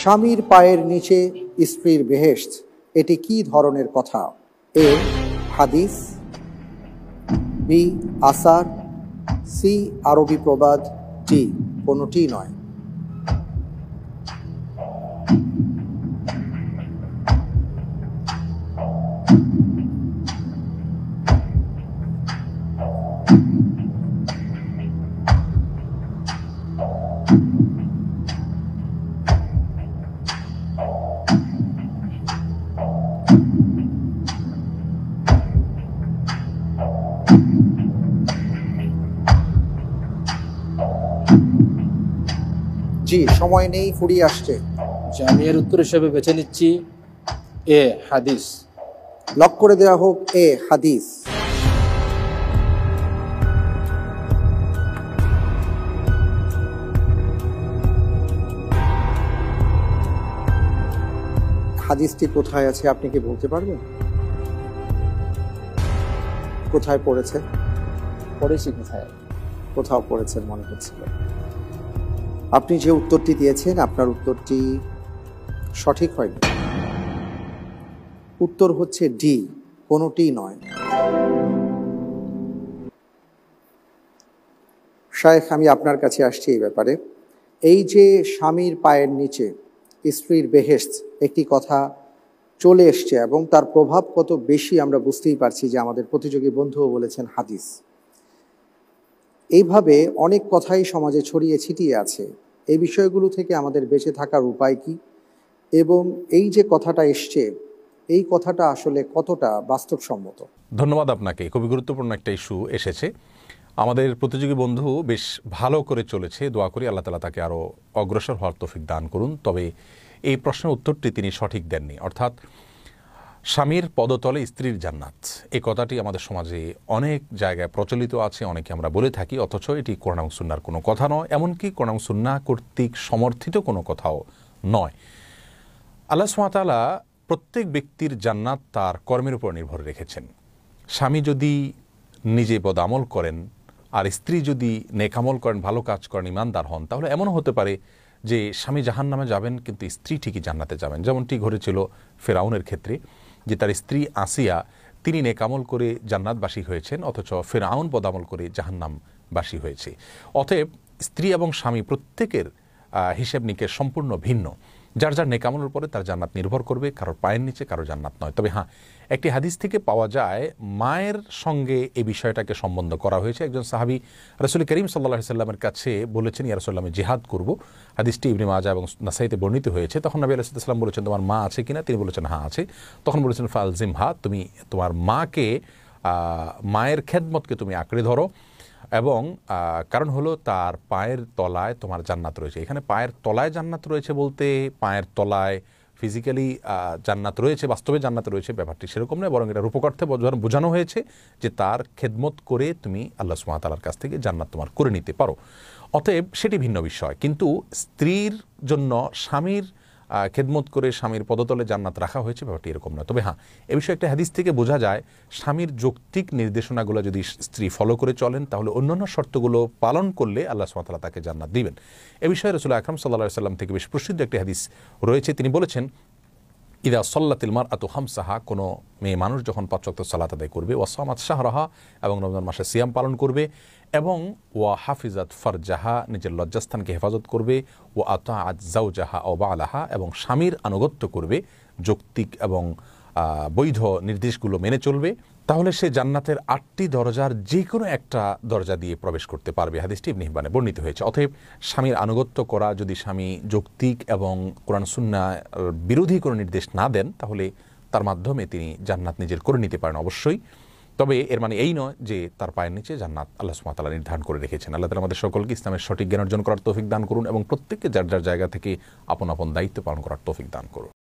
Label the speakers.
Speaker 1: স্বামীর পায়ের নিচে স্ত্রীর বেহেশত, এটি কি ধরনের কথা? এ হাদিস, বি আসার, সি আরবি প্রবাদ, ডি কোনোটি নয়। জি, সময় নেই, ফুরিয়ে আসছে।
Speaker 2: আমি এর উত্তর হিসেবে বেছে নিচ্ছি এ হাদিস।
Speaker 1: লক করে দেওয়া হোক এ হাদিস। হাদিসটি কোথায় আছে আপনি কি বলতে পারবেন? কোথায় পড়েছে?
Speaker 2: পড়েছি কোথায়?
Speaker 1: কোথাও পড়েছেন মনে হচ্ছিল। আপনি যে উত্তরটি দিয়েছেন আপনার উত্তরটি সঠিক হয়নি। উত্তর হচ্ছে ডি, কোনোটি নয়। শায়েখ, আমি আপনার কাছে আসছি এই ব্যাপারে। এই যে স্বামীর পায়ের নিচে স্ত্রীর বেহেশত একটি কথা চলে এসছে এবং তার প্রভাব কত বেশি আমরা বুঝতেই পারছি যে আমাদের প্রতিযোগী বন্ধুও বলেছেন হাদিস। এইভাবে অনেক কথাই সমাজে ছড়িয়ে ছিটিয়ে আছে। এই বিষয়গুলো থেকে আমাদের বেঁচে থাকার উপায় কি, এবং এই যে কথাটা এসছে এই কথাটা আসলে কতটা বাস্তবসম্মত?
Speaker 3: ধন্যবাদ আপনাকে। খুবই গুরুত্বপূর্ণ একটা ইস্যু এসেছে। আমাদের প্রতিযোগী বন্ধু বেশ ভালো করে চলেছে। দোয়া করি আল্লাহ তাআলা তাকে আরও অগ্রসর হওয়ার তৌফিক দান করুন। তবে এই প্রশ্নের উত্তরটি তিনি সঠিক দেননি। অর্থাৎ স্বামীর পদতলে স্ত্রীর জান্নাত, এই কথাটি আমাদের সমাজে অনেক জায়গায় প্রচলিত আছে, অনেকে আমরা বলে থাকি, অথচ এটি কোরআন এবং সুন্নাহর কোনো কথা নয়, এমনকি কোরআন এবং সুন্নাহ কর্তৃক সমর্থিত কোনো কথাও নয়। আল্লাহ সুবহানাহু ওয়া তাআলা প্রত্যেক ব্যক্তির জান্নাত তার কর্মের উপর নির্ভর রেখেছেন। স্বামী যদি নিজে বদামল করেন আর স্ত্রী যদি নেকামল করেন, ভালো কাজ করেন, ইমানদার হন, তাহলে এমনও হতে পারে যে স্বামী জাহান্নামে যাবেন কিন্তু স্ত্রী ঠিকই জান্নাতে যাবেন। যেমনটি ঘটেছিল ফেরাউনের ক্ষেত্রে, যে তার স্ত্রী আসিয়া তিনি নেকামল করে জান্নাতবাসী হয়েছেন, অথচ ফেরাউন বদামল করে জাহান্নামবাসী হয়েছে। অতএব স্ত্রী এবং স্বামী প্রত্যেকের হিসেব নিকেশ সম্পূর্ণ ভিন্ন। যার যার নেকামলের উপরে তার জান্নাত নির্ভর করবে, কারোর পায়ের নিচে কারো জান্নাত নয়। তবে হ্যাঁ, একটি হাদিস থেকে পাওয়া যায় মায়ের সঙ্গে এই বিষয়টাকে সম্বন্ধ করা হয়েছে। একজন সাহাবী রাসূল করিম সাল্লাল্লাহু আলাইহি ওয়াসাল্লামের কাছে বলেছেন, ইয়া রাসূলুল্লাহ, আমি জিহাদ করব। হাদিসটি ইবনে মাজাহ এবং নাসাইতে বর্ণিত হয়েছে। তখন নবী আলাইহিস সালাম বলেছেন, তোমার মা আছে কিনা? তিনি বলেছেন হ্যাঁ আছে। তখন বলেছেন ফালজিমহা, তুমি তোমার মাকে, মায়ের খেদমতকে তুমি আঁকড়ে ধরো, এবং কারণ হলো তার পায়ের তলায় তোমার জান্নাত রয়েছে। এখানে পায়ের তলায় জান্নাত রয়েছে বলতে পায়ের তলায় ফিজিক্যালি জান্নাত রয়েছে, বাস্তবে জান্নাত রয়েছে, ব্যাপারটি সেরকম নয়, বরং এটা রূপকার্থে বোঝানো হয়েছে যে তার খেদমত করে তুমি আল্লাহ সুবহানাহু ওয়া তাআলার কাছ থেকে জান্নাত তোমার করে নিতে পারো। অতএব সেটি ভিন্ন বিষয়। কিন্তু স্ত্রীর জন্য স্বামীর খেদমত করে স্বামীর পদতলে জান্নাত রাখা হয়েছে, ব্যাপারটি এরকম নয়। তবে হ্যাঁ, এ বিষয়ে একটা হাদিস থেকে বোঝা যায় স্বামীর যৌক্তিক নির্দেশনাগুলো যদি স্ত্রী ফলো করে চলেন, তাহলে অন্যান্য শর্তগুলো পালন করলে আল্লাহ সুবহানাহু ওয়া তাআলা তাকে জান্নাত দিবেন। এ বিষয়ে রাসূল আকরাম সাল্লাল্লাহু আলাইহি ওয়াসাল্লাম থেকে বেশ প্রসিদ্ধ একটি হাদিস রয়েছে। তিনি বলেছেন, ইদা সাল্লাতিল মারআতু খামসাহা, কোনো মেয়ে মানুষ যখন 5 ওয়াক্ত সালাত আদায় করবে, ওয়া সামাত শাহরাহা, এবং রমজান মাসে সিয়াম পালন করবে, এবং ওয়া হাফিজাত ফারজাহা, নিজের লজ্জাস্থানকে হেফাজত করবে, ওয়া আতাআত যাওজাহা ওয়া বালাহা, এবং স্বামীর আনুগত্য করবে, যৌক্তিক এবং বৈধ নির্দেশগুলো মেনে চলবে, তাহলে সে জান্নাতের 8টি দরজার যে কোনো একটা দরজা দিয়ে প্রবেশ করতে পারবে। হাদিসটি ইবনে হিব্বানে বর্ণিত হয়েছে। অতএব স্বামীর আনুগত্য করা, যদি স্বামী যৌক্তিক এবং কোরআন সুন্নাহ বিরোধী কোনো নির্দেশ না দেন, তাহলে তার মাধ্যমে তিনি জান্নাত নিজের করে নিতে পারেন অবশ্যই। তবে এর মানে এই নয় যে তার পায়ের নিচে জান্নাত আল্লাহ সুবহানাহু ওয়া তাআলা নির্ধারণ করে রেখেছেন। আল্লাহ তাআলা আমাদের সকলকে ইসলামের সঠিক জ্ঞান অর্জন করার তৌফিক দান করুন এবং প্রত্যেককে যার যার জায়গা থেকে আপন আপন দায়িত্ব পালন করার তৌফিক দান করুন।